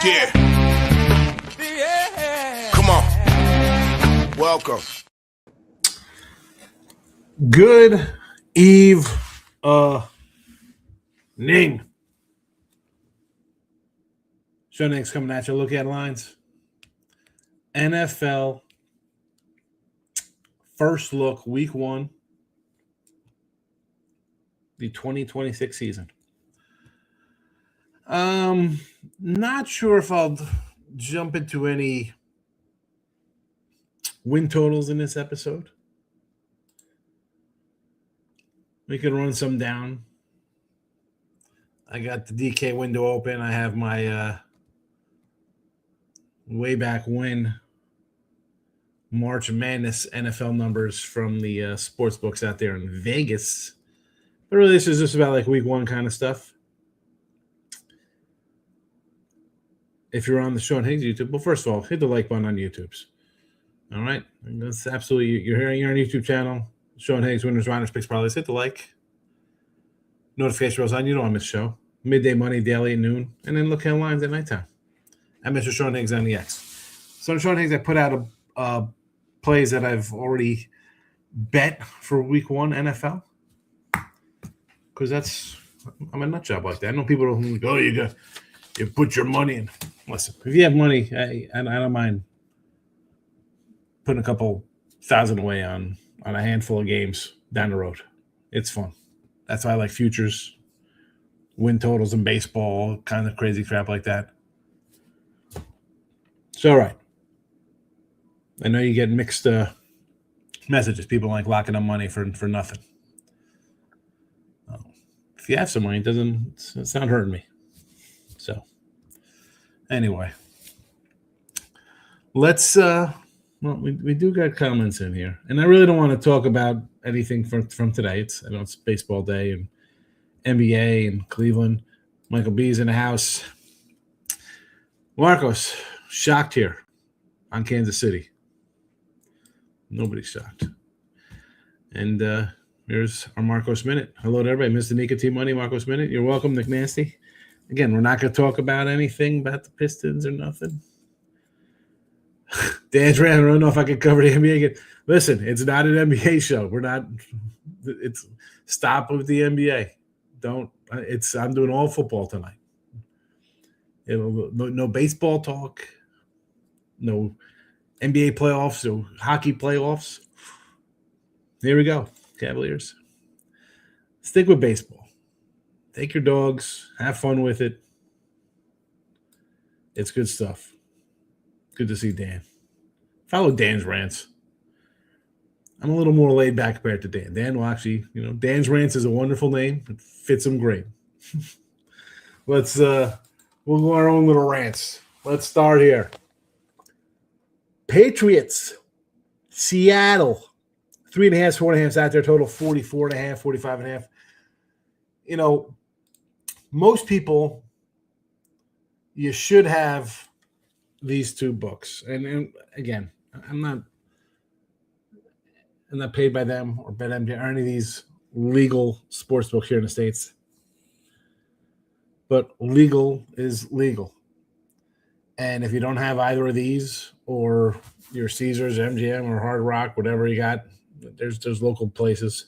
Yeah. Come on. Welcome. Good evening. Show next coming at you. Look at lines. NFL first look, week 1, the 2026 season. Not sure if I'll jump into any win totals in this episode. We could run some down. I got the DK window open. I have my way back when March Madness NFL numbers from the sports books out there in Vegas. But really, this is just about like week 1 kind of stuff. If you're on the Sean Higgs YouTube, well, first of all, hit the like button on YouTube's. All right? And that's absolutely, you're hearing your YouTube channel, Sean Higgs, Winners, Runners, Picks, Parlays. Hit the like. Notification bells on. You don't want to miss the show. Midday Money, daily at noon. And then look at lines at nighttime. I'm Mr. Sean Higgs on the X. So on Sean Higgs, I put out plays that I've already bet for week 1 NFL. Because I'm a nut job like that. I know people don't go, you put your money in. Listen, if you have money, I don't mind putting a couple thousand away on a handful of games down the road. It's fun. That's why I like futures, win totals in baseball, kind of crazy crap like that. It's all right. I know you get mixed messages. People like locking up money for nothing. If you have some money, it's not hurting me. So, anyway, let's. We do got comments in here, and I really don't want to talk about anything from today. It's baseball day and NBA and Cleveland. Michael B's in the house. Marcos shocked here on Kansas City. Nobody's shocked. And here's our Marcos Minute. Hello to everybody. Mr. Nicotine Money, Marcos Minute. You're welcome, Nick Nasty. Again, we're not going to talk about anything about the Pistons or nothing. Dan's ran. I don't know if I can cover the NBA again. Listen, it's not an NBA show. We're not. It's stop with the NBA. Don't. I'm doing all football tonight. No baseball talk. No NBA playoffs. No hockey playoffs. Here we go, Cavaliers. Stick with baseball. Take your dogs. Have fun with it. It's good stuff. Good to see Dan. Follow Dan's rants. I'm a little more laid back compared to Dan. Dan will actually, Dan's rants is a wonderful name. It fits him great. We'll go our own little rants. Let's start here. Patriots, Seattle, 3.5, 4.5 out there, total 44.5, 45.5. Most people, you should have these two books. And again, I'm not paid by them or BetMGM or any of these legal sports books here in the States. But legal is legal. And if you don't have either of these or your Caesars, MGM, or Hard Rock, whatever you got, there's local places.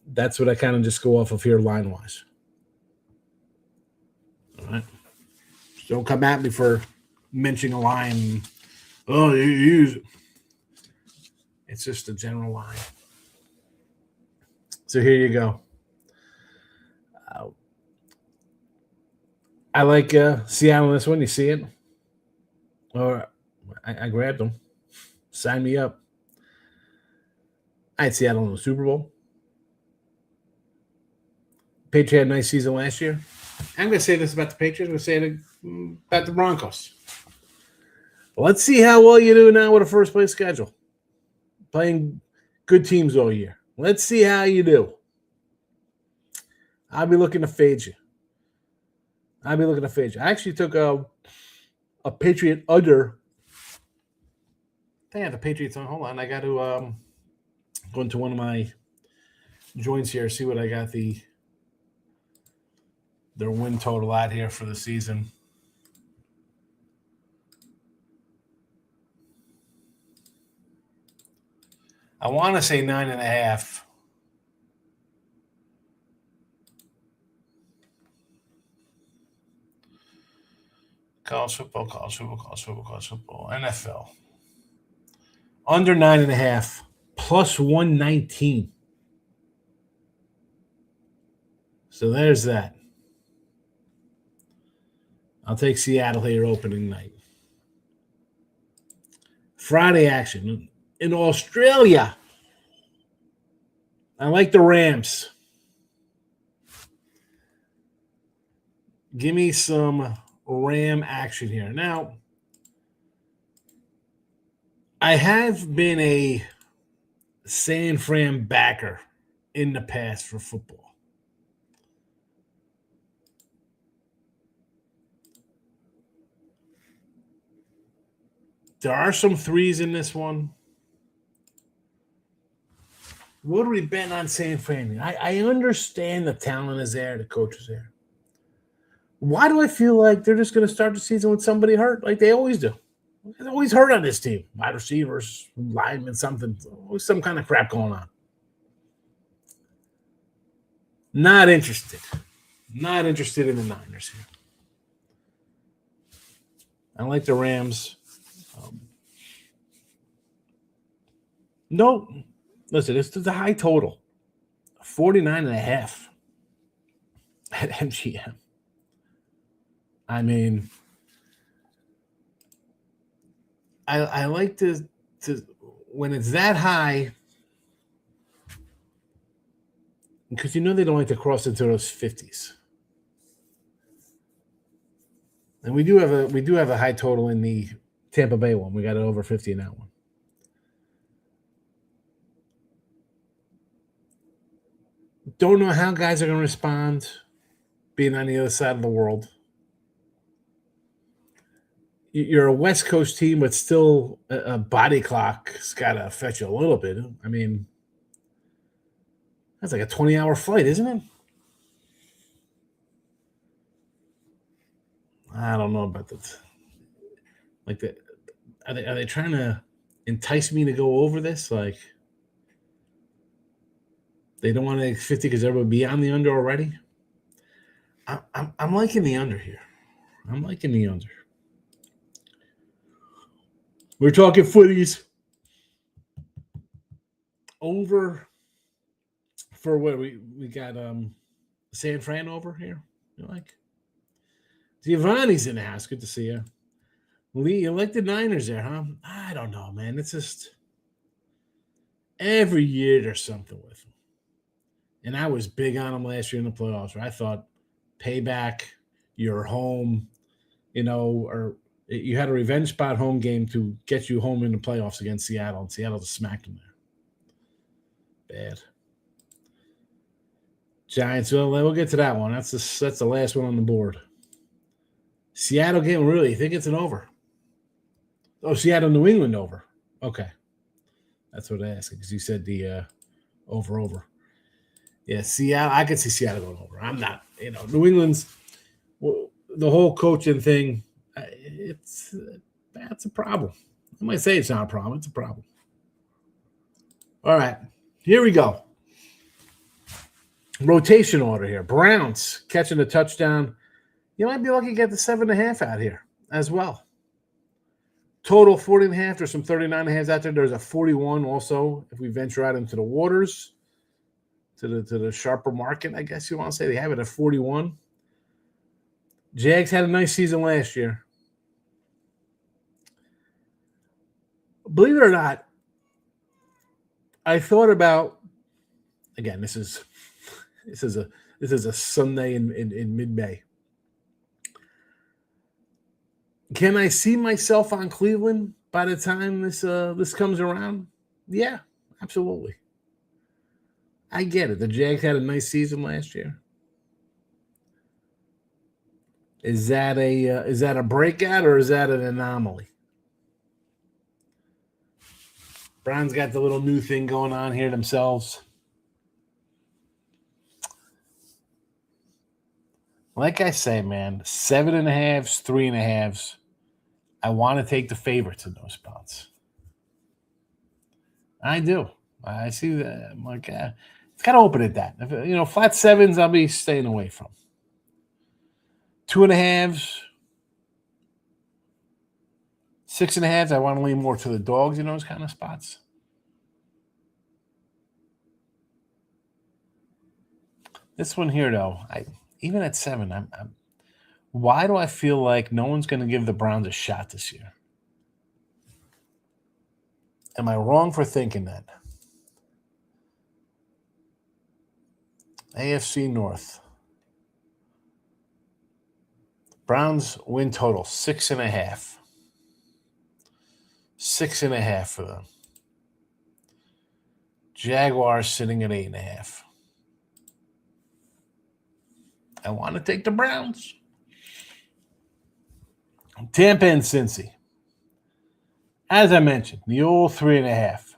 That's what I kind of just go off of here line-wise. All right. Don't come at me for mentioning a line. Oh, you use it. It's just a general line. So here you go. I like Seattle in this one. You see it? Or I grabbed them. Sign me up. I had Seattle in the Super Bowl. Patriots had a nice season last year. I'm going to say this about the Patriots. I'm going to say it about the Broncos. Let's see how well you do now with a first-place schedule. Playing good teams all year. Let's see how you do. I'll be looking to fade you. I actually took a Patriot under. I think I had the Patriots on. Hold on. I got to go into one of my joints here, see what I got the their win total out here for the season. I want to say 9.5. College football, NFL. Under 9.5, plus 119. So there's that. I'll take Seattle here opening night. Friday action in Australia. I like the Rams. Give me some Ram action here. Now, I have been a San Fran backer in the past for football. There are some threes in this one. What are we betting on San Fran? I understand the talent is there, the coach is there. Why do I feel like they're just going to start the season with somebody hurt like they always do? They're always hurt on this team. Wide receivers, linemen, something. Always some kind of crap going on. Not interested. Not interested in the Niners here. I like the Rams. No. Listen, this is a high total. 49.5 at MGM. I mean, I like to when it's that high, because you know they don't like to cross into those 50s. And we do have a high total in the Tampa Bay one. We got it over 50 in that one. Don't know how guys are going to respond being on the other side of the world. You're a West Coast team, but still a body clock's got to affect you a little bit. I mean, that's like a 20-hour flight, isn't it? I don't know about that. Like that, are they trying to entice me to go over this? Like they don't want to 50 because everybody be on the under already. I'm liking the under here. I'm liking the under. We're talking footies. Over for what we got San Fran over here. You like? Giovanni's in the house. Good to see you. Lee, you like the Niners there, huh? I don't know, man. It's just every year there's something with them. And I was big on them last year in the playoffs where I thought payback, you're home, or you had a revenge spot home game to get you home in the playoffs against Seattle, and Seattle just smacked them there. Bad. Giants, well, we'll get to that one. That's the last one on the board. Seattle game, really? You think it's an over? Oh, Seattle, New England over. Okay. That's what I asked because you said the over. Yeah, Seattle. I could see Seattle going over. I'm not. New England's the whole coaching thing. That's a problem. I might say it's not a problem. It's a problem. All right, here we go. Rotation order here. Browns catching a touchdown. You might be lucky to get the 7.5 out here as well. Total 40.5. There's some 39.5s out there. There's a 41 also if we venture out into the waters, to the sharper market, I guess you want to say. They have it at 41. Jags had a nice season last year. Believe it or not, I thought about, again, this is a Sunday in mid-May. Can I see myself on Cleveland by the time this comes around? Yeah, absolutely. I get it. The Jags had a nice season last year. Is that a breakout or is that an anomaly? Browns got the little new thing going on here themselves. Like I say, man, 7.5s, 3.5s. I want to take the favorites in those spots. I do. I see that. I'm like, it's got to open at that. If, flat sevens, I'll be staying away from. 2.5s, 6.5s, I want to lean more to the dogs in those kind of spots. This one here, though, even at 7, why do I feel like no one's going to give the Browns a shot this year? Am I wrong for thinking that? AFC North. Browns win total 6.5. 6.5 for them. Jaguars sitting at 8.5. I want to take the Browns. Tampa and Cincy. As I mentioned, the old 3.5.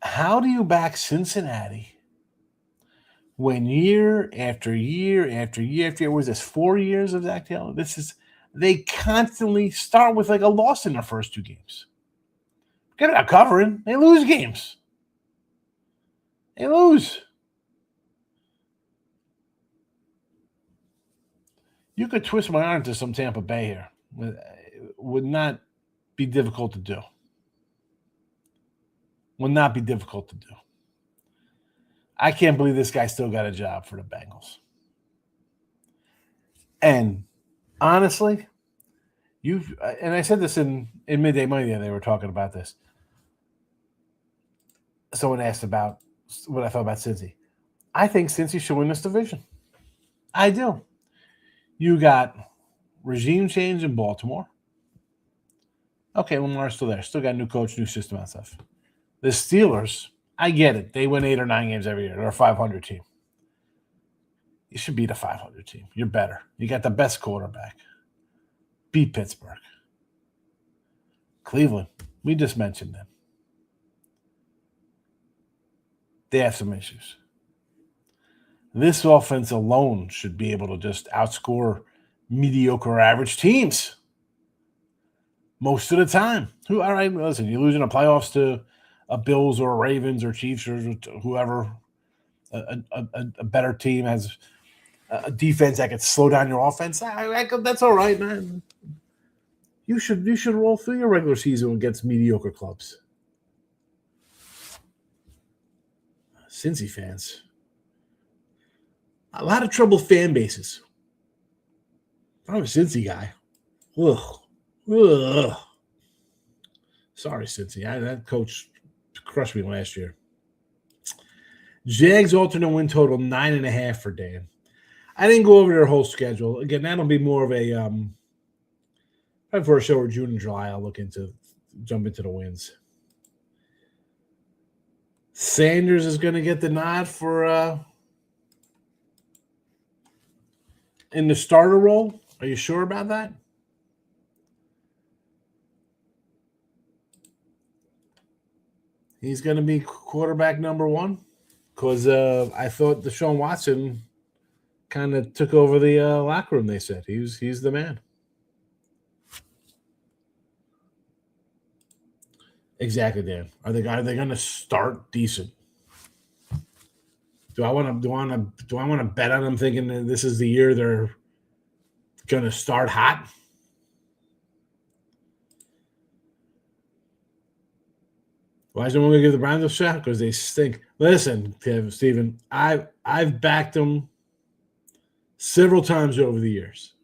How do you back Cincinnati when year after year after year after year, was this 4 years of Zach Taylor? They constantly start with like a loss in their first 2 games. Get it out covering. They lose games. They lose. You could twist my arm to some Tampa Bay here. It would not be difficult to do. Would not be difficult to do. I can't believe this guy still got a job for the Bengals. And honestly, and I said this in Midday Money, they were talking about this. Someone asked about what I thought about Cincy. I think Cincy should win this division. I do. You got regime change in Baltimore. Okay, Lamar's still there. Still got new coach, new system and stuff. The Steelers, I get it. They win 8 or 9 games every year. They're a 500 team. You should beat a 500 team. You're better. You got the best quarterback. Beat Pittsburgh. Cleveland, we just mentioned them. They have some issues. This offense alone should be able to just outscore mediocre average teams most of the time. All right, listen, you're losing the playoffs to a Bills or a Ravens or Chiefs or whoever. A better team has a defense that could slow down your offense. That's all right, man. You should roll through your regular season against mediocre clubs. Cincy fans. A lot of troubled fan bases. I'm a Cincy guy. Ugh. Sorry, Cincy. That coach crushed me last year. Jags alternate win total 9.5 for Dan. I didn't go over their whole schedule. Again, that'll be more of a probably for a show or June and July. I'll jump into the wins. Sanders is going to get the nod for in the starter role. Are you sure about that? He's going to be quarterback number 1 because I thought Deshaun Watson kind of took over the locker room. They said he's the man. Exactly, Dan. Are they going to start decent? Do I want to bet on them thinking that this is the year they're going to start hot? Why is no one going to give the Browns a shot? Because they stink. Listen, Steven, I've backed them several times over the years.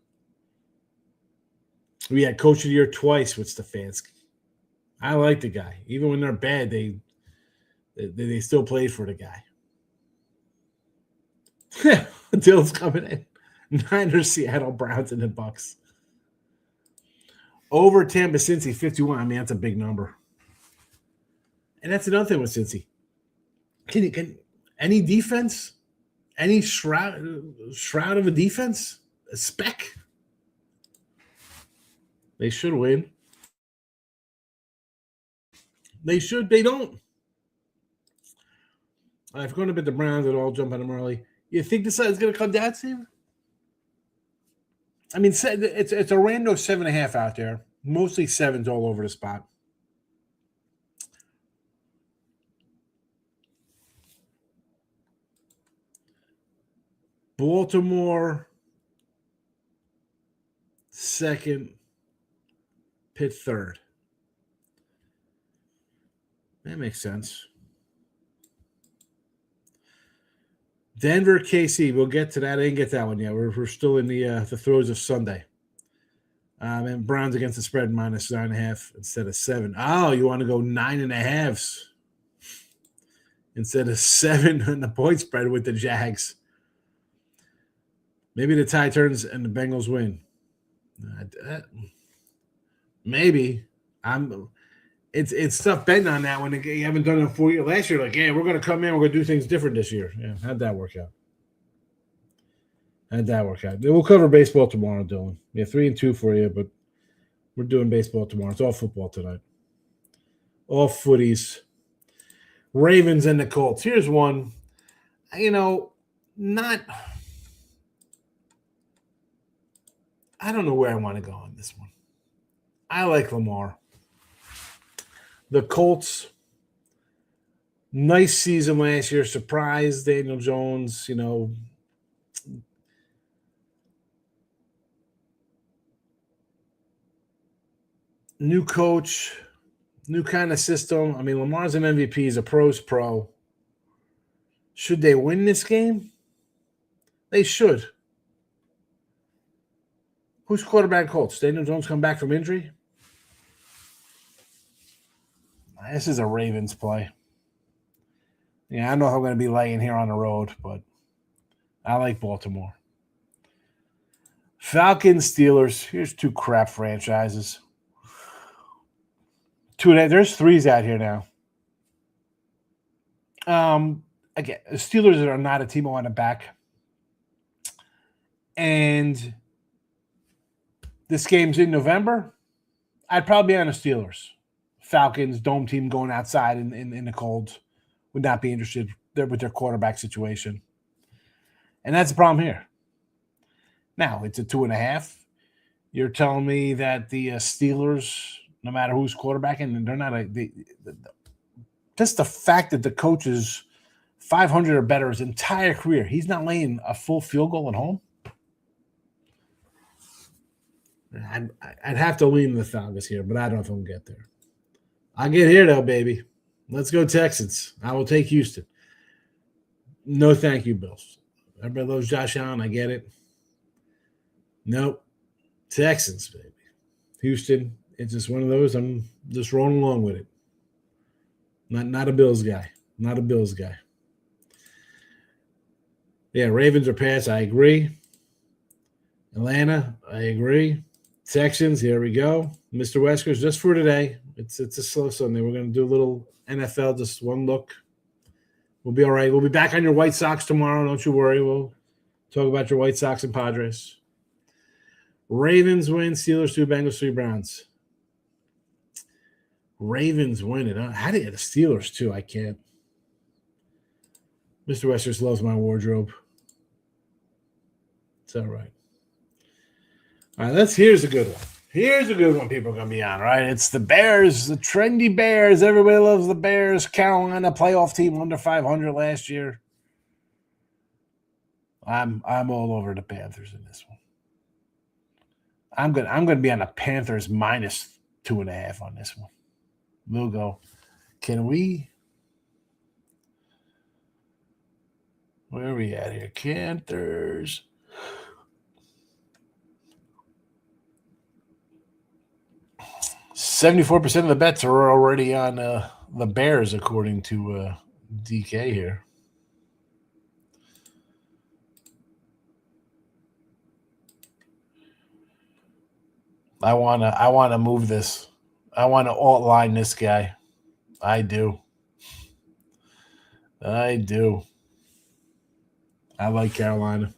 We had Coach of the Year twice with Stefanski. I like the guy. Even when they're bad, they still played for the guy. Dylan's coming in. Niners, Seattle, Browns, and the Bucks. Over Tampa, Cincy, 51. I mean, that's a big number. And that's another thing with Cincy. Can any defense, any shroud of a defense, a speck? They should win. They should. They don't. If you're going to bet the Browns at all, jump on them early. You think the side's going to come down, Steve? I mean, it's a random 7.5 out there. Mostly sevens all over the spot. Baltimore, second. Pitt, third. That makes sense. Denver, KC. We'll get to that. I didn't get that one yet. We're still in the throes of Sunday. And Browns against the spread minus 9.5 instead of 7. Oh, you want to go 9.5s instead of 7 on the point spread with the Jags. Maybe the tie turns and the Bengals win. Maybe. It's tough betting on that when you haven't done it in 4 years. Last year, like, yeah, we're going to come in, we're going to do things different this year. Yeah, how'd that work out? We'll cover baseball tomorrow, Dylan. Yeah, 3 and 2 for you, but we're doing baseball tomorrow. It's all football tonight. All footies. Ravens and the Colts. Here's one. Not. I don't know where I want to go on this one. I like Lamar. The Colts, nice season last year. Surprised Daniel Jones, new coach, new kind of system. I mean, Lamar's an MVP. He's a pro's pro. Should they win this game? They should. Who's quarterback Colts? Daniel Jones come back from injury? This is a Ravens play. Yeah, I don't know if I'm going to be laying here on the road, but I like Baltimore. Falcons, Steelers. Here's 2 crap franchises. There's 3s out here now. Again, the Steelers are not a team I want to back. And this game's in November. I'd probably be on the Steelers. Falcons, dome team going outside in the cold. Would not be interested with their quarterback situation. And that's the problem here. Now, it's a 2.5. You're telling me that the Steelers, no matter who's quarterbacking, they're not just the fact that the coach is 500 or better his entire career. He's not laying a full field goal at home. I'd have to lean the Falcons here, but I don't know if I'm going to get there. I'll get here, though, baby. Let's go Texans. I will take Houston. No, thank you, Bills. Everybody loves Josh Allen. I get it. Nope. Texans, baby. Houston, it's just one of those. I'm just rolling along with it. Not a Bills guy. Not a Bills guy. Yeah, Ravens or Pats, I agree. Atlanta, I agree. Texans, here we go. Mr. Weskers, just for today. It's a slow Sunday. We're going to do a little NFL, just one look. We'll be all right. We'll be back on your White Sox tomorrow. Don't you worry. We'll talk about your White Sox and Padres. Ravens win. Steelers 2, Bengals 3, Browns. Ravens win it. How do you get the Steelers 2? I can't. Mr. Westers loves my wardrobe. It's all right. All right, here's a good one. Here's a good one people are going to be on, right? It's the Bears, the trendy Bears. Everybody loves the Bears. Carolina playoff team under 500 last year. I'm all over the Panthers in this one. I'm going to be on the Panthers minus 2.5 on this one. We'll go. Can we? Where are we at here? Panthers. %74% of the bets are already on the Bears, according to DK here. I wanna move this. I want to alt line this guy. I do. I like Carolina.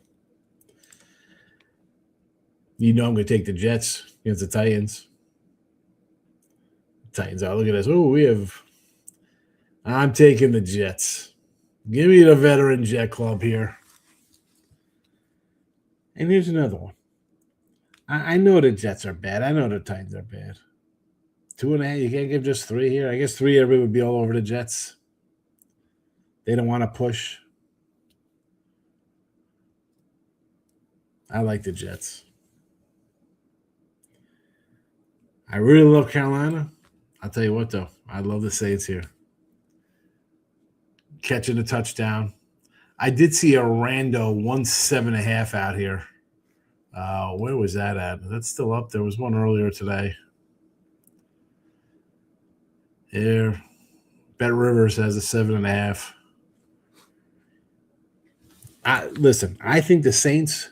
You know I'm going to take the Jets against the Titans. Titans out. Look at this. Oh, I'm taking the Jets. Give me the veteran Jet Club here. And here's another one. I know the Jets are bad. I know the Titans are bad. 2.5. You can't give just 3 here. I guess 3 everybody would be all over the Jets. They don't want to push. I like the Jets. I really love Carolina. I'll tell you what, though. I love the Saints here. Catching a touchdown. I did see a rando 1.7.5 out here. Where was that at? That's still up. There was one earlier today. Here. Bet Rivers has a 7.5. Listen, I think the Saints,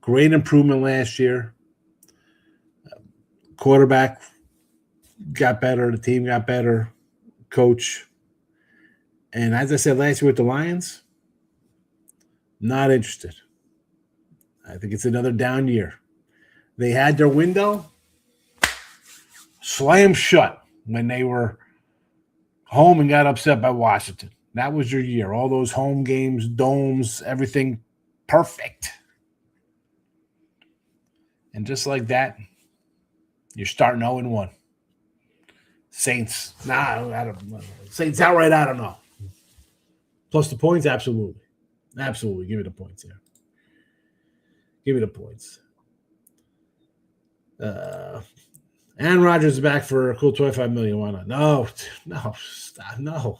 great improvement last year. Quarterback got better. The team got better. Coach. And as I said last year with the Lions, not interested. I think it's another down year. They had their window slammed shut when they were home and got upset by Washington. That was your year. All those home games, domes, everything perfect. And just like that, you're starting 0-1. Saints, I don't know. Saints outright, I don't know. Plus the points, absolutely. Absolutely. Give me the points here. Give me the points. Aaron Rodgers is back for a cool $25 million. Why not? No, stop, no.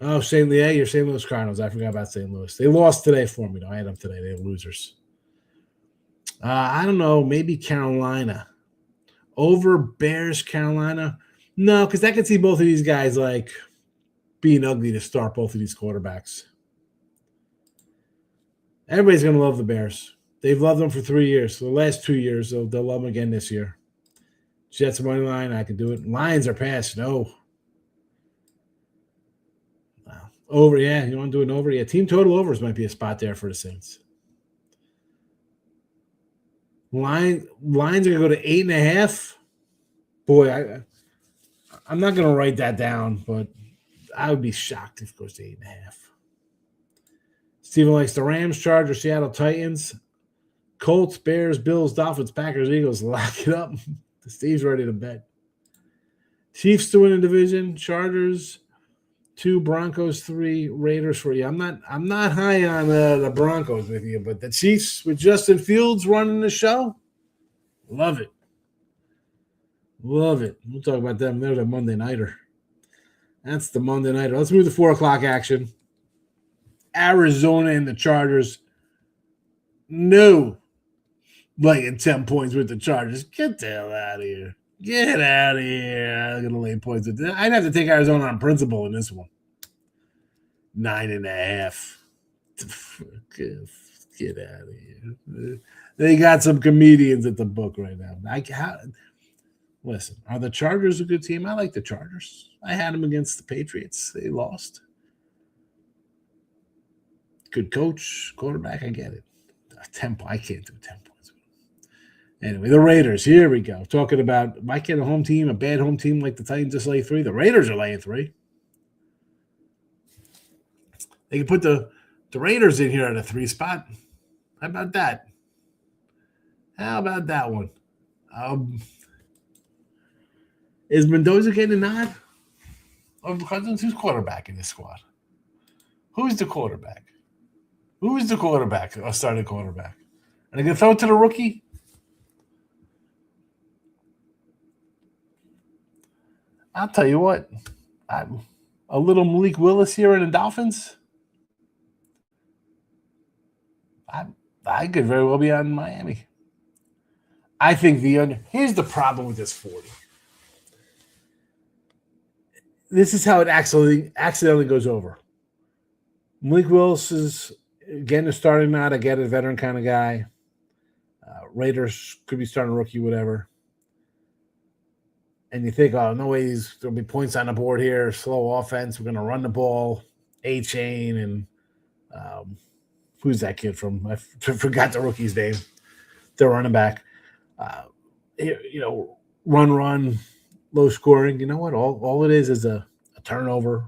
Oh, St. Louis, your St. Louis Cardinals. I forgot about St. Louis. They lost today for me, though. I had them today. They're losers. I don't know. Maybe Carolina. Over Bears, Carolina? No, because I could see both of these guys like being ugly to start both of these quarterbacks. Everybody's going to love the Bears. They've loved them for 3 years. So the last 2 years, they'll love them again this year. Jets money line, I can do it. Lions are past. No. Wow. Over, yeah. You want to do an over? Yeah, team total overs might be a spot there for the Saints. Lions are going to go to 8.5. Boy, I'm not going to write that down, but I would be shocked if it goes to 8.5. Steven likes the Rams, Chargers, Seattle Titans, Colts, Bears, Bills, Dolphins, Packers, Eagles. Lock it up. Steve's ready to bet. Chiefs to win the division. Chargers 2, Broncos 3, Raiders 4. Yeah, I'm not high on the Broncos with you, but the Chiefs with Justin Fields running the show, love it. Love it. We'll talk about them. They're the Monday nighter. That's the Monday nighter. Let's move to 4 o'clock action. Arizona and the Chargers. No. Laying 10 points with the Chargers. Get the hell out of here. Get out of here. I'm going to lay points with that. I'd have to take Arizona on principle in this one. 9.5. Get out of here. They got some comedians at the book right now. Listen, are the Chargers a good team? I like the Chargers. I had them against the Patriots. They lost. Good coach, quarterback, I get it. 10 I can't do 10 points. Anyway, the Raiders, here we go. Talking about, might get a home team, a bad home team like the Titans just lay 3. The Raiders are laying 3. They can put the Raiders in here at a 3 spot. How about that? How about that one? Is Mendoza getting a nod? Or Cousins, who's quarterback in this squad? Who's the quarterback? Who's the quarterback? Or starting quarterback? Are they going to throw it to the rookie? I'll tell you what. A little Malik Willis here in the Dolphins. I could very well be on Miami. I think here's the problem with this 40. This is how it accidentally goes over. Malik Willis is getting a starting nod. I get it, veteran kind of guy. Raiders could be starting a rookie, whatever. And you think, oh, no way there'll be points on the board here. Slow offense. We're going to run the ball. A-Chain and who's that kid from? I forgot the rookie's name. They're running back. Run, low scoring. You know what? All it is a turnover.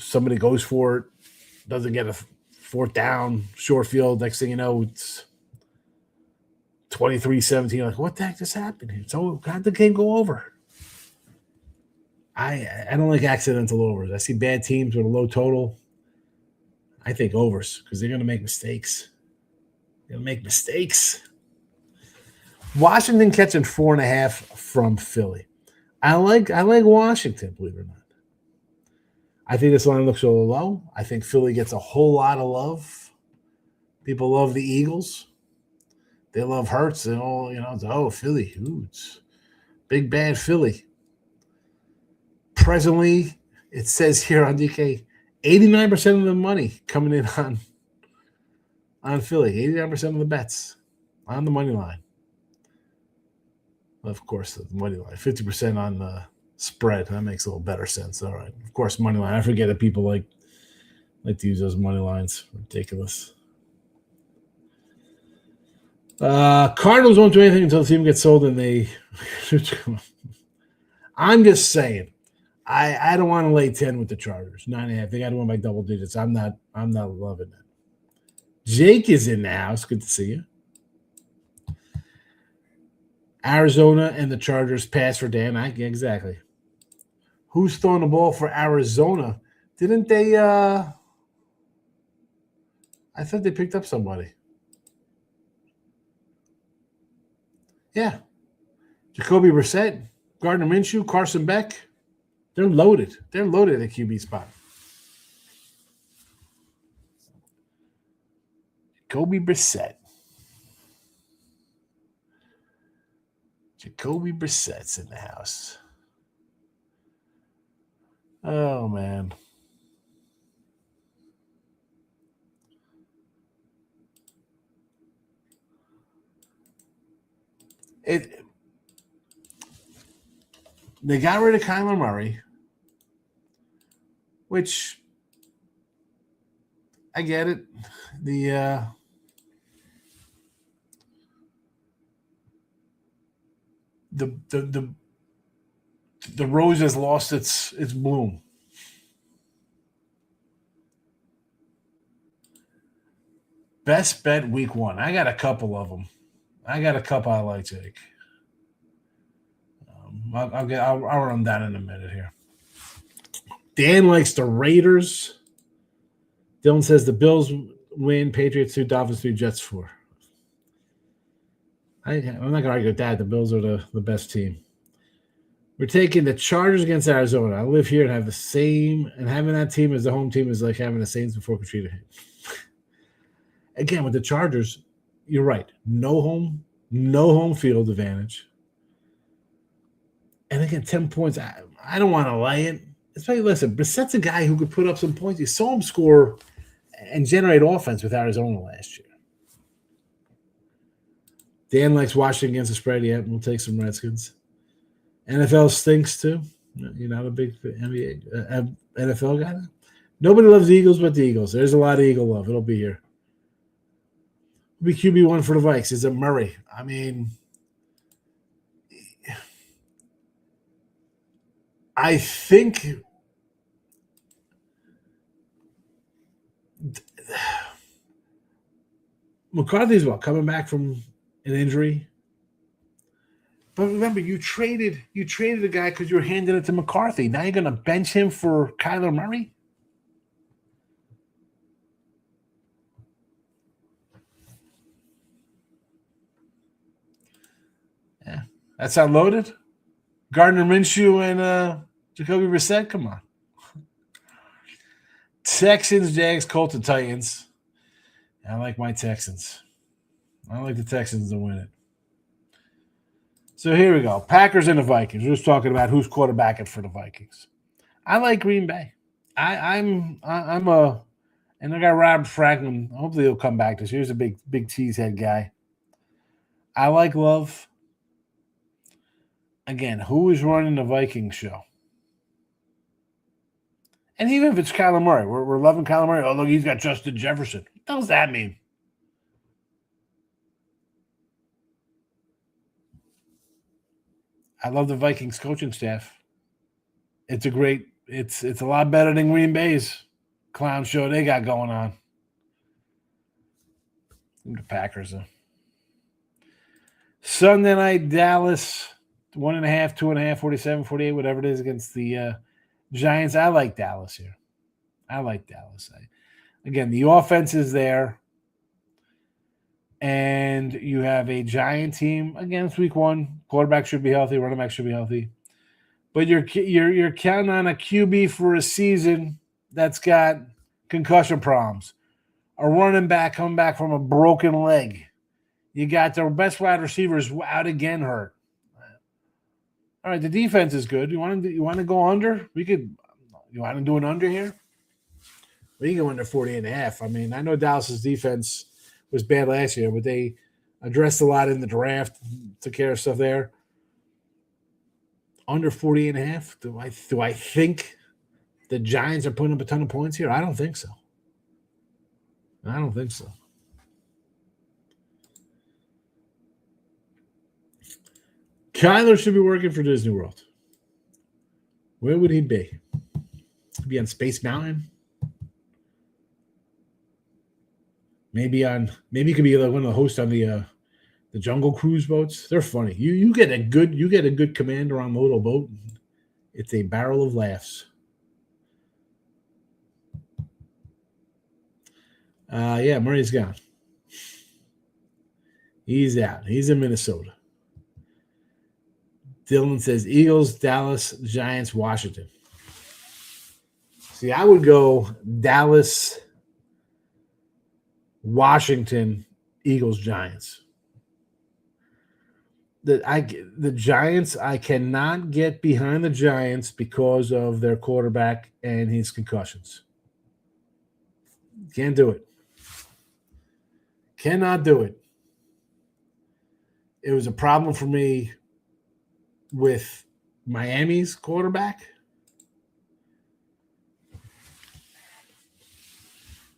somebody goes for it, doesn't get a fourth down, short field. Next thing you know, it's 23-17. Like, what the heck just happened here? So how'd the game go over? I don't like accidental overs. I see bad teams with a low total. I think overs because they're going to make mistakes. They're going to make mistakes. Washington catching 4.5 from Philly. I like Washington, believe it or not. I think this line looks a little low. I think Philly gets a whole lot of love. People love the Eagles. They love Hurts. And all, it's, Philly. Ooh, it's big bad Philly. Presently, it says here on DK, 89% of the money coming in on Philly. 89% of the bets on the money line. Of course, the money line. 50% on the spread. That makes a little better sense. All right. Of course, money line. I forget that people like to use those money lines. Ridiculous. Cardinals won't do anything until the team gets sold and they I'm just saying. I don't want to lay 10 with the Chargers. 9.5. They got to win by double digits. I'm not loving it. Jake is in the house. Good to see you. Arizona and the Chargers pass for Dan. Exactly. Who's throwing the ball for Arizona? Didn't they I thought they picked up somebody. Yeah. Jacoby Brissett, Gardner Minshew, Carson Beck. They're loaded. They're loaded at the QB spot. Jacoby Brissett. Jacoby Brissett's in the house. Oh, man. They got rid of Kyler Murray, which I get it. The rose has lost its bloom. Best bet week 1. I got a couple of them. I like, Jake. I'll run them down in a minute here. Dan likes the Raiders. Dylan says the Bills win, Patriots 2, Dolphins 3, Jets 4. I'm not going to argue with that. The Bills are the best team. We're taking the Chargers against Arizona. I live here and have the same, and having that team as the home team is like having the Saints before Katrina hit. Again, with the Chargers, you're right. No home field advantage. And again, 10 points. I don't want to lay it. Especially, listen, Brissett's a guy who could put up some points. You saw him score and generate offense with Arizona last year. Dan likes Washington against the spread. Yeah, we'll take some Redskins. NFL stinks too. You're not a big NBA, NFL guy? Nobody loves the Eagles but the Eagles. There's a lot of Eagle love. It'll be here. It'll be QB1 for the Vikes. Is it Murray? I mean, I think McCarthy's coming back from an injury. But remember, you traded a guy because you were handing it to McCarthy. Now you're going to bench him for Kyler Murray? Yeah. That's how loaded? Gardner Minshew and Jacoby Brissett? Come on. Texans, Jags, Colts, and Titans. I like my Texans. I like the Texans to win it. So here we go. Packers and the Vikings. We're just talking about who's quarterbacking for the Vikings. I like Green Bay. And I got Rob Franklin. Hopefully he'll come back this year. He's a big cheesehead guy. I like Love. Again, who is running the Vikings show? And even if it's Kyler Murray, we're loving Kyler Murray. Oh, look, he's got Justin Jefferson. What does that mean? I love the Vikings coaching staff. It's a great it's a lot better than Green Bay's clown show they got going on. The Packers. Sunday night, Dallas, 1.5, 2.5, 47, 48, whatever it is against the Giants. I like Dallas here. Again, the offense is there. And you have a Giant team. Again, it's week 1. Quarterback should be healthy. Running back should be healthy. But you're counting on a QB for a season that's got concussion problems. A running back coming back from a broken leg. You got their best wide receivers out again hurt. All right, the defense is good. You want to go under? You want to do an under here? We can go under 40.5. I mean, I know Dallas's defense was bad last year, but they addressed a lot in the draft, took care of stuff there. Under 40.5. Do I think the Giants are putting up a ton of points here? I don't think so. Kyler should be working for Disney World. Where would he be? He'd be on Space Mountain? Maybe he could be like one of the hosts on the Jungle Cruise boats. They're funny. You get a good commander on the little boat. It's a barrel of laughs. Yeah, Murray's gone. He's out. He's in Minnesota. Dylan says Eagles, Dallas, Giants, Washington. See, I would go Dallas, Washington, Eagles, Giants. The Giants, I cannot get behind the Giants because of their quarterback and his concussions. Can't do it. Cannot do it. It was a problem for me with Miami's quarterback.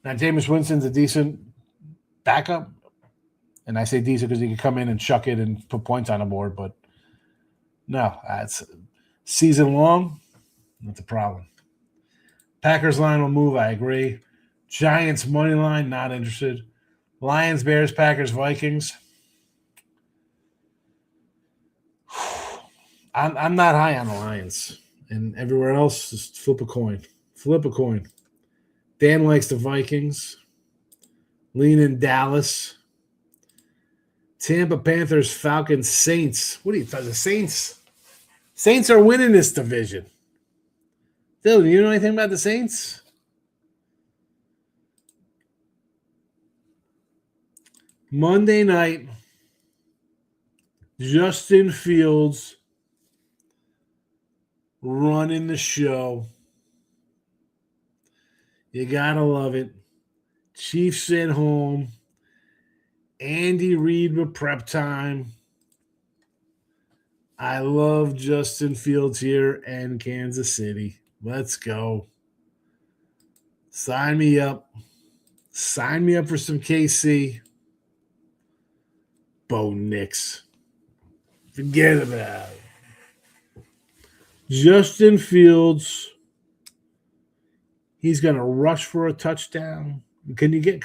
Now, Jameis Winston's a decent backup. And I say decent because he can come in and chuck it and put points on the board. But no, it's season long. That's a problem. Packers line will move. I agree. Giants money line, not interested. Lions, Bears, Packers, Vikings. I'm not high on the Lions. And everywhere else, just flip a coin. Dan likes the Vikings. Lean in Dallas. Tampa, Panthers, Falcons, Saints. What do you think? The Saints? Saints are winning this division. Phil, do you know anything about the Saints? Monday night, Justin Fields running the show. You gotta love it. Chiefs at home. Andy Reid with prep time. I love Justin Fields here and Kansas City. Let's go. Sign me up. Sign me up for some KC. Bo Nix. Forget about it. Justin Fields. He's gonna rush for a touchdown. Can we get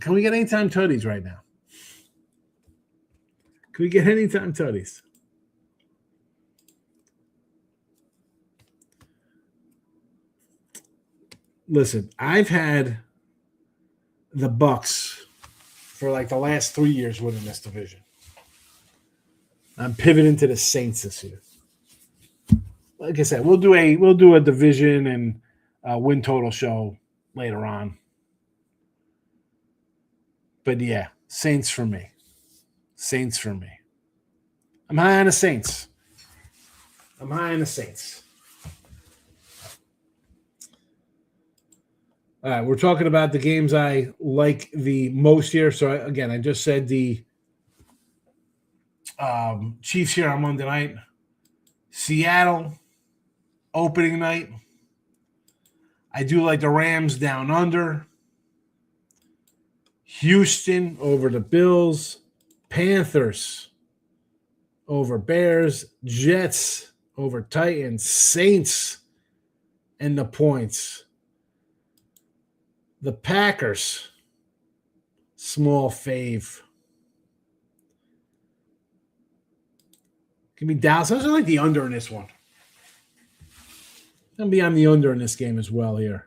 anytime tutties right now? Can we get anytime tutties? Listen, I've had the Bucks for like the last 3 years winning this division. I'm pivoting to the Saints this year. Like I said, we'll do a division and win total show later on. But yeah, Saints for me. I'm high on the Saints. All right, we're talking about the games I like the most here. So, I just said the Chiefs here on Monday night. Seattle, opening night. I do like the Rams down under. Houston over the Bills. Panthers over Bears. Jets over Titans. Saints and the points. The Packers, small fave. Give me Dallas. I also like the under in this one. I'm going to be on the under in this game as well here.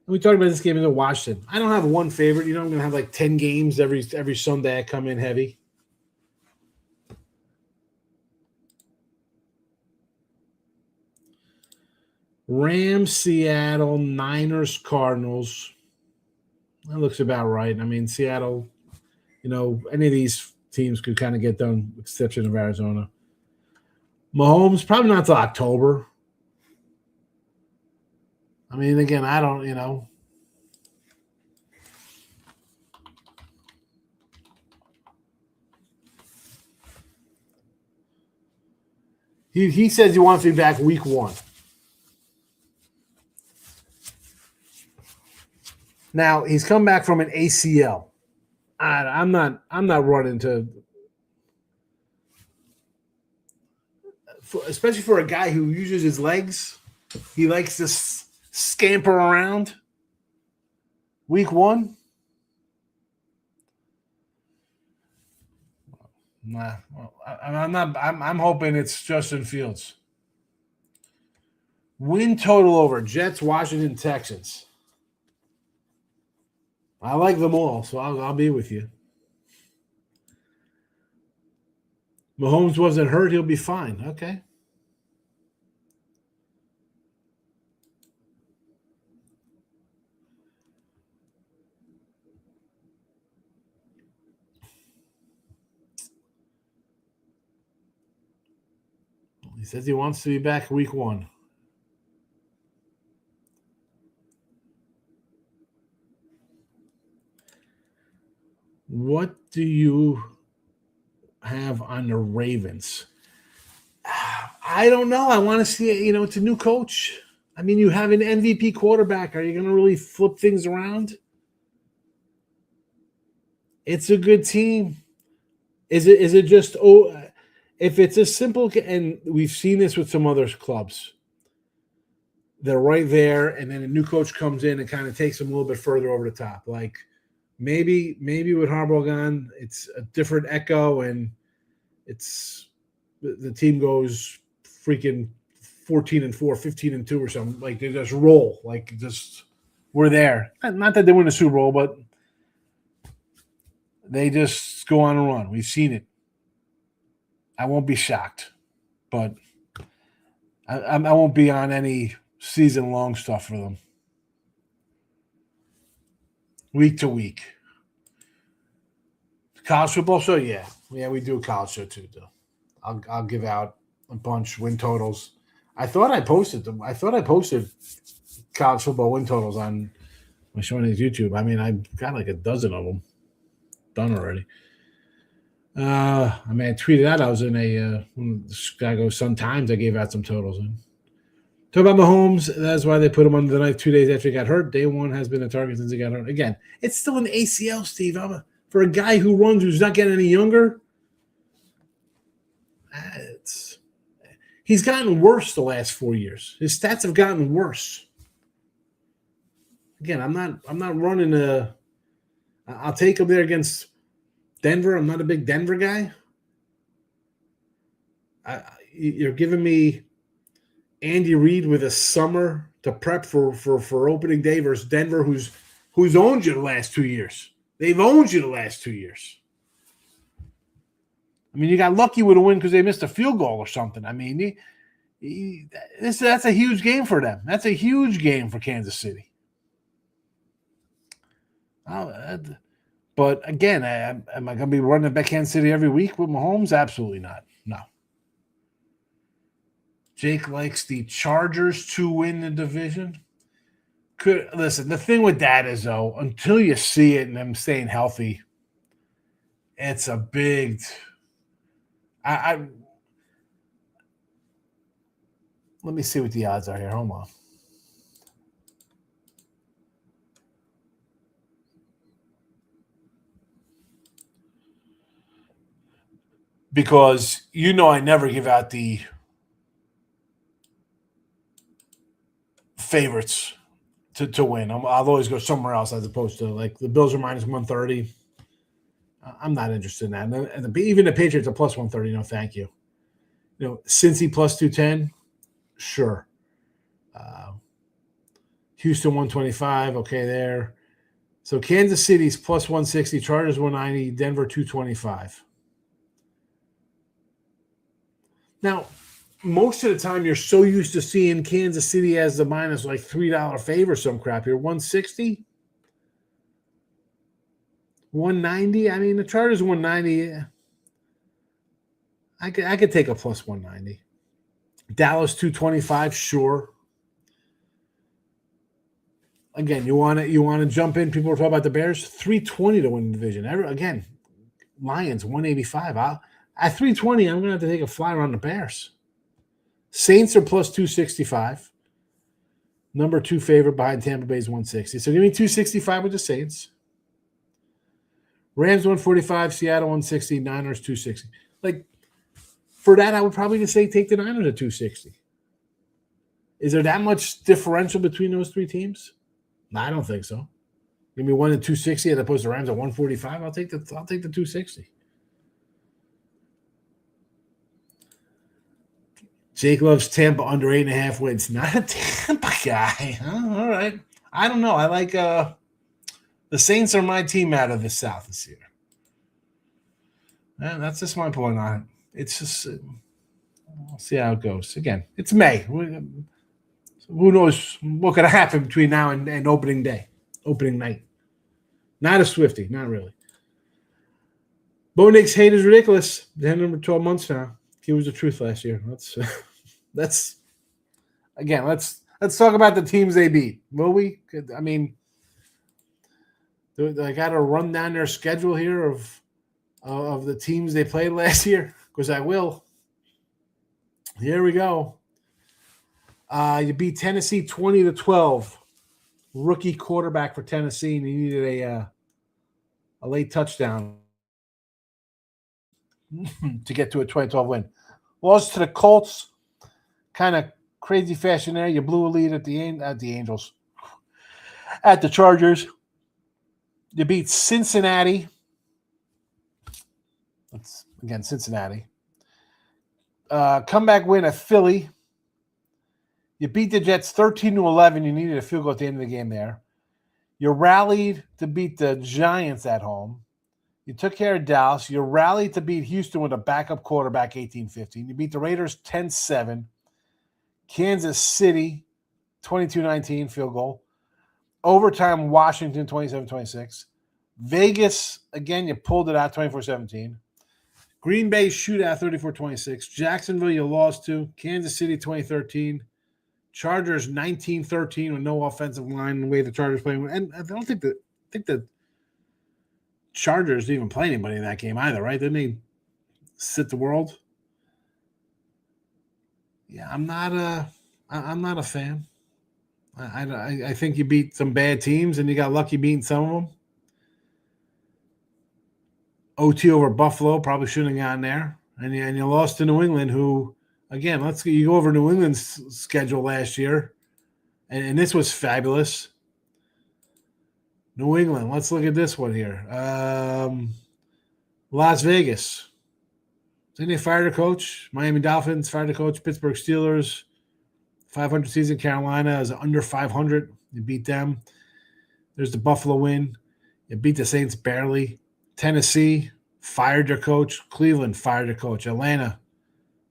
And we talked about this game in Washington. I don't have one favorite. I'm going to have like 10 games every Sunday. I come in heavy. Rams, Seattle, Niners, Cardinals. That looks about right. I mean, Seattle, any of these teams could kind of get done, with exception of Arizona. Mahomes, probably not till October. I mean, again, I don't, He says he wants to be back week 1. Now, he's come back from an ACL. I'm not running to, especially for a guy who uses his legs. He likes to scamper around. Week 1. Nah, I'm not. I'm hoping it's Justin Fields. Win total over Jets, Washington, Texans. I like them all, so I'll be with you. Mahomes wasn't hurt; he'll be fine. Okay. He says he wants to be back week 1. What do you have on the Ravens? I don't know. I want to see it. It's a new coach. I mean, you have an MVP quarterback. Are you going to really flip things around? It's a good team. Is it just if it's a simple, and we've seen this with some other clubs, they're right there, and then a new coach comes in and kind of takes them a little bit further over the top. Like maybe with Harbaugh gone, it's a different echo, and it's the team goes freaking 14-4, 15-2 or something. Like they just roll. Like just we're there. Not that they win the Super Bowl, but they just go on a run. We've seen it. I won't be shocked, but I won't be on any season-long stuff for them. Week to week. College football show, yeah, we do a college show too. Though I'll give out a bunch win totals. I thought I posted them. I thought I posted college football win totals on my show on YouTube. I mean, I've got like a dozen of them done already. I tweeted out I was in a Chicago Sun-Times. I gave out some totals. Talk about Mahomes. That's why they put him under the knife 2 days after he got hurt. Day 1 has been a target since he got hurt. Again, it's still an ACL, Steve. For a guy who runs, who's not getting any younger, he's gotten worse the last 4 years. His stats have gotten worse. Again, I'm not running a. I'll take him there against Denver. I'm not a big Denver guy. You're giving me Andy Reid with a summer to prep for opening day versus Denver, who's owned you the last 2 years. They've owned you the last 2 years. I mean, you got lucky with a win because they missed a field goal or something. I mean, that's a huge game for them. That's a huge game for Kansas City. But again, am I going to be running back Kansas City every week with Mahomes? Absolutely not. No. Jake likes the Chargers to win the division. Listen, the thing with that is, though, until you see it and them staying healthy, it's a big. Let me see what the odds are here. Hold on. Because I never give out the favorites to win. I'll always go somewhere else as opposed to like the Bills are minus 130. I'm not interested in that. And even the Patriots are plus 130. No, thank you. Cincy plus 210. Sure. Houston 125. Okay, there. So Kansas City's plus 160, Chargers 190, Denver 225. Now, most of the time you're so used to seeing Kansas City as the minus like $3 favor, some crap here. 160, 190. I mean, the Chargers 190. I could take a plus 190. Dallas 225, sure. Again, you want to jump in. People are talking about the Bears 320 to win the division. Again, Lions 185. At 320, I'm going to have to take a flyer on the Bears. Saints are plus 265. Number 2 favorite behind Tampa Bay's 160. So give me 265 with the Saints. Rams 145, Seattle 160, Niners 260. Like, for that, I would probably just say take the Niners at 260. Is there that much differential between those three teams? No, I don't think so. Give me one at 260 as opposed to Rams at 145. I'll take the 260. Jake loves Tampa under 8.5 wins. Not a Tampa guy. Huh? All right. I don't know. I like the Saints are my team out of the South this year. And that's just my point on it. It's just we'll see how it goes. Again, it's May. Who knows what could happen between now and opening night. Not a Swiftie, not really. Bo Nick's hate is ridiculous. Been number 12 months now. He was the truth last year. Let's talk about the teams they beat. Will we? I mean, I got to run down their schedule here of the teams they played last year because I will. Here we go. You beat Tennessee 20-12. Rookie quarterback for Tennessee, and he needed a late touchdown to get to a 2012 win. Lost to the Colts, kind of crazy fashion there. You blew a lead at the Angels. At the Chargers, you beat Cincinnati. That's again Cincinnati. Comeback win at Philly. You beat the Jets 13-11. You needed a field goal at the end of the game there. You rallied to beat the Giants at home. You took care of Dallas. You rallied to beat Houston with a backup quarterback 18-15. You beat the Raiders 10-7. Kansas City 22-19 field goal. Overtime Washington 27-26. Vegas, again, you pulled it out 24-17. Green Bay shootout 34-26. Jacksonville you lost to. Kansas City 2013. Chargers 19-13 with no offensive line the way the Chargers playing. And I don't think the Chargers didn't even play anybody in that game either, right? Didn't they sit the world? Yeah, I'm not a fan. I think you beat some bad teams and you got lucky beating some of them. OT over Buffalo, probably shouldn't have gotten there. And you lost to New England, who, again, you go over New England's schedule last year, and this was fabulous. New England, let's look at this one here. Las Vegas. Then they fired a coach. Miami Dolphins fired a coach. Pittsburgh Steelers, 500 season. Carolina is under 500. You beat them. There's the Buffalo win. You beat the Saints barely. Tennessee fired their coach. Cleveland fired their coach. Atlanta,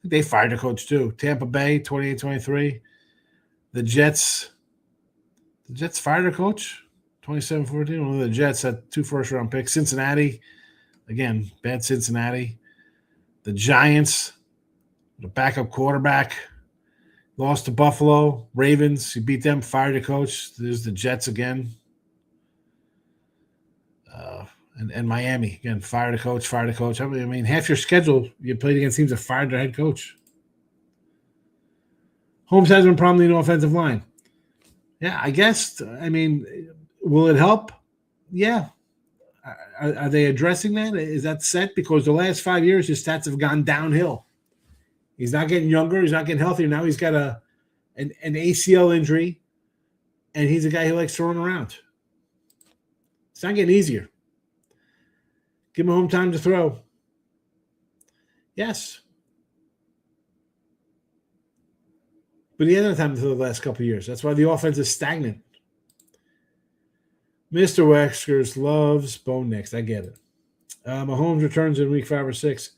they fired their coach too. Tampa Bay, 28-23. The Jets fired their coach, 27-14. One of the Jets had 2 first-round picks. Cincinnati, again, bad Cincinnati. The Giants, the backup quarterback, lost to Buffalo. Ravens, you beat them, fired the coach. There's the Jets again. And Miami, again, fired a coach. I mean, half your schedule, you played against teams that fired their head coach. Holmes has been probably no offensive line. Yeah, I guess. I mean, will it help? Yeah. Are they addressing that? Is that set? Because the last 5 years, his stats have gone downhill. He's not getting younger. He's not getting healthier. Now he's got an ACL injury. And he's a guy who likes to run around. It's not getting easier. Give Mahomes time to throw. Yes. But he hasn't had time to throw the last couple of years. That's why the offense is stagnant. Mr. Wexkers loves Bo Nix. I get it. Mahomes returns in week 5 or 6.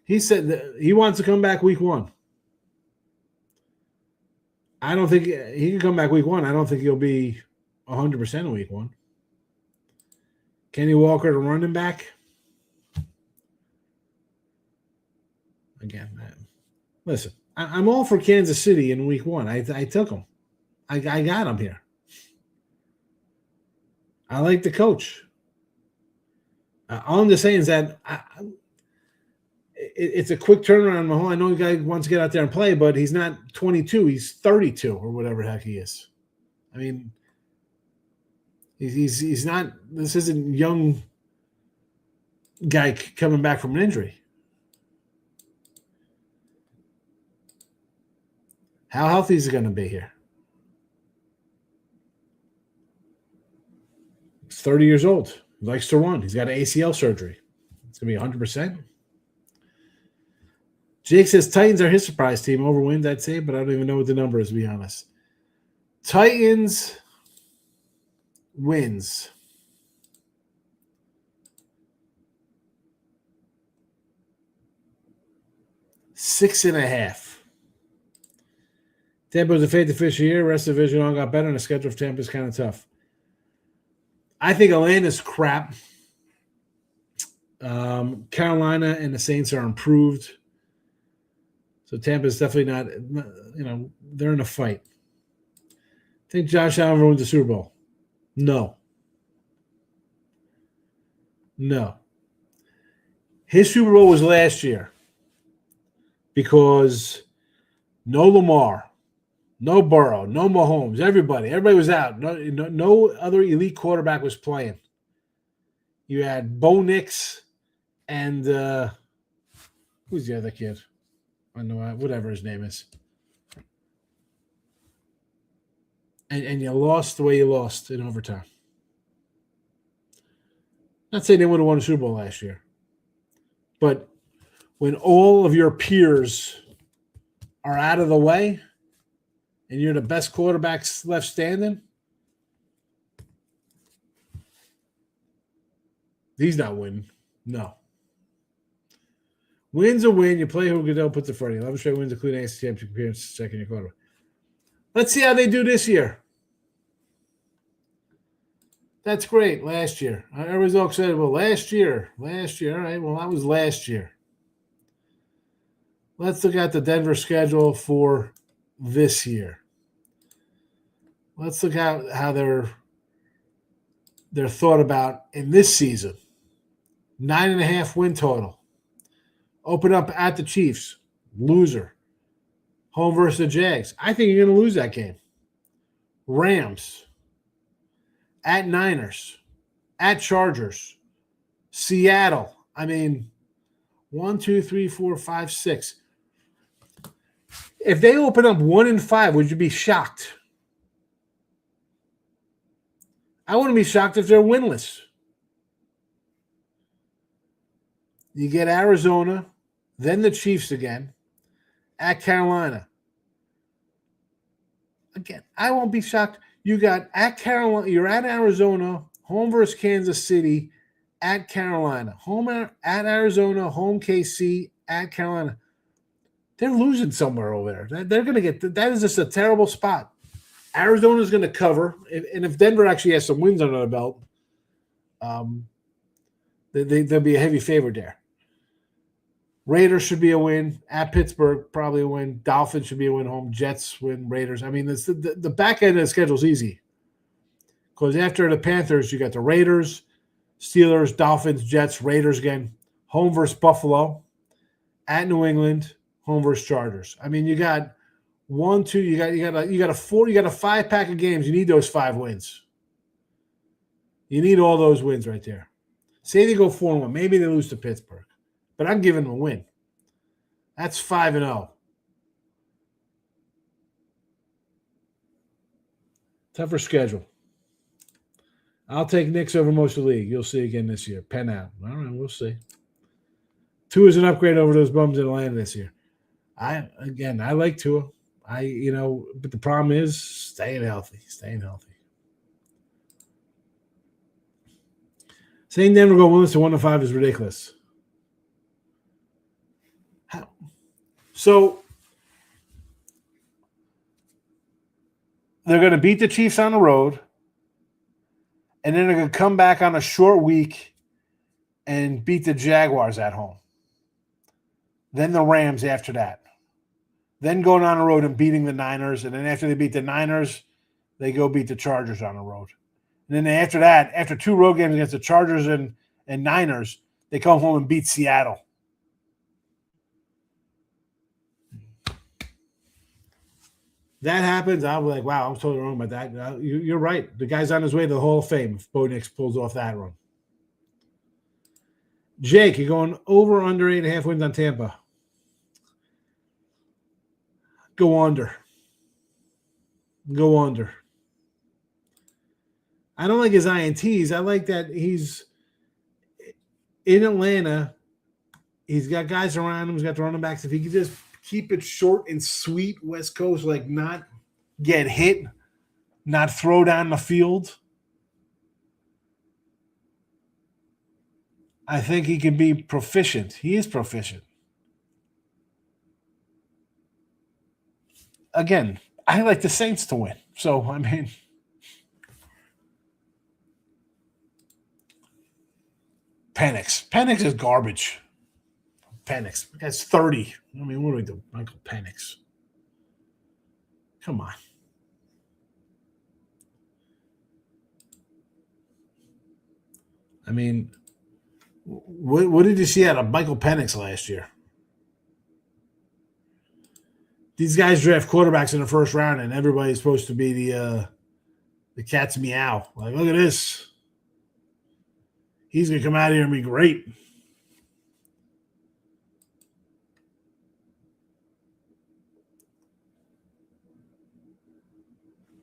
He said that he wants to come back week 1. I don't think he can come back week 1. I don't think he'll be 100% in week 1. Kenny Walker to running back. Again, listen, I'm all for Kansas City in week 1. I took them. I got them here. I like the coach. All I'm just saying is that it's a quick turnaround. Mahomes. I know the guy wants to get out there and play, but he's not 22. He's 32 or whatever the heck he is. I mean, he's not. This isn't young guy coming back from an injury. How healthy is he going to be here? He's 30 years old. He likes to run. He's got an ACL surgery. It's going to be 100%. Jake says Titans are his surprise team. Over wins, I'd say, but I don't even know what the number is, to be honest. Titans wins. Six and a half. Tampa was a fate to fish here. The rest of the division all got better, and the schedule for Tampa is kind of tough. I think Atlanta's crap. Carolina and the Saints are improved. So Tampa's definitely not, they're in a fight. Think Josh Allen wins the Super Bowl? No. His Super Bowl was last year because no Lamar, no Burrow, no Mahomes, everybody was out. No other elite quarterback was playing. You had Bo Nix and who's the other kid? I know whatever his name is. And you lost the way you lost in overtime. Not saying they would have won a Super Bowl last year. But when all of your peers are out of the way and you're the best quarterbacks left standing, he's not winning. No. Win's a win. You play who Goodell puts in front of you. 11 straight wins, including AFC Championship appearance, second year quarterback. Let's see how they do this year. That's great. Last year. Everybody's all excited. Well, last year. All right. Well, that was last year. Let's look at the Denver schedule for this year. Let's look at how they're thought about in this season. 9.5 win total. Open up at the Chiefs. Loser. Home versus the Jags. I think you're going to lose that game. Rams. At Niners. At Chargers. Seattle. I mean, 1, 2, 3, 4, 5, 6. If they open up 1-5, would you be shocked? I wouldn't be shocked if they're winless. You get Arizona, then the Chiefs again, at Carolina. Again, I won't be shocked. You got at Carolina, you're at Arizona, home versus Kansas City, at Carolina. Home at Arizona, home KC, at Carolina. They're losing somewhere over there. They're going to get – that is just a terrible spot. Arizona's going to cover. And if Denver actually has some wins under the belt, they'll be a heavy favorite there. Raiders should be a win. At Pittsburgh, probably a win. Dolphins should be a win home. Jets win. Raiders. I mean, the back end of the schedule is easy. Because after the Panthers, you got the Raiders, Steelers, Dolphins, Jets, Raiders again. Home versus Buffalo. At New England. Home versus Chargers. I mean, you got 1, 2. You got a 4. You got a 5-pack of games. You need those 5 wins. You need all those wins right there. Say they go 4-1. Maybe they lose to Pittsburgh, but I'm giving them a win. That's 5-0. Tougher schedule. I'll take Knicks over most of the league. You'll see again this year. Pen out. All right, we'll see. 2 is an upgrade over those bums in Atlanta this year. I like Tua. But the problem is staying healthy. Saying Denver go Willis to 1-5 is ridiculous. How? So they're going to beat the Chiefs on the road, and then they're going to come back on a short week and beat the Jaguars at home. Then the Rams after that. Then going on the road and beating the Niners. And then after they beat the Niners, they go beat the Chargers on the road. And then after that, after 2 road games against the Chargers and Niners, they come home and beat Seattle. That happens, I'll be like, wow, I was totally wrong about that. You're right. The guy's on his way to the Hall of Fame if Bo Nix pulls off that run. Jake, you're going over under 8.5 wins on Tampa. Go under. I don't like his INTs. I like that he's in Atlanta. He's got guys around him. He's got the running backs. If he could just keep it short and sweet, West Coast, like not get hit, not throw down the field, I think he can be proficient. He is proficient. Again, I like the Saints to win. So, I mean, Penix is garbage. Penix. That's 30. I mean, what do we do? Michael Penix. Come on. I mean, what did you see out of Michael Penix last year? These guys draft quarterbacks in the first round, and everybody's supposed to be the cat's meow. Like, look at this. He's going to come out here and be great.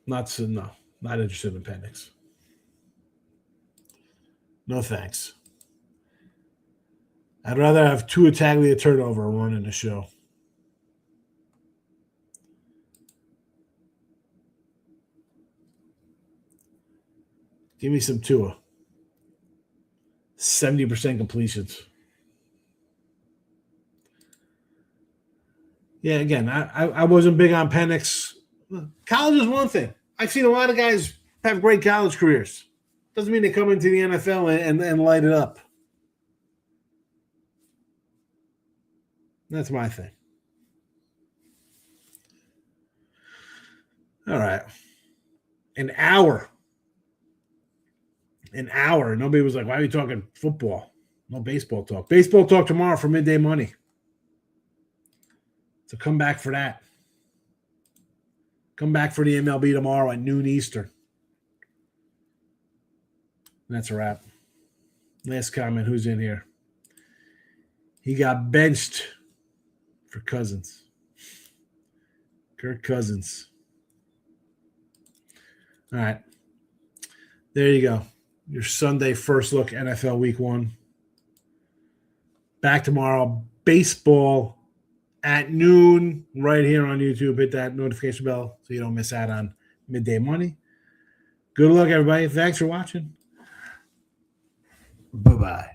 Not interested in Penix. No thanks. I'd rather have Tua Tagovailoa turnover running the show. Give me some Tua. 70% completions. Yeah, again, I wasn't big on Penix. College is one thing. I've seen a lot of guys have great college careers. Doesn't mean they come into the NFL and light it up. That's my thing. All right. An hour. Nobody was like, why are you talking football? No baseball talk. Baseball talk tomorrow for Midday Money. So come back for that. Come back for the MLB tomorrow at noon Eastern. That's a wrap. Last comment. Who's in here? He got benched for Cousins. Kirk Cousins. All right. There you go. Your Sunday first look NFL Week 1. Back tomorrow. Baseball at noon right here on YouTube. Hit that notification bell so you don't miss out on Midday Money. Good luck, everybody. Thanks for watching. Bye-bye.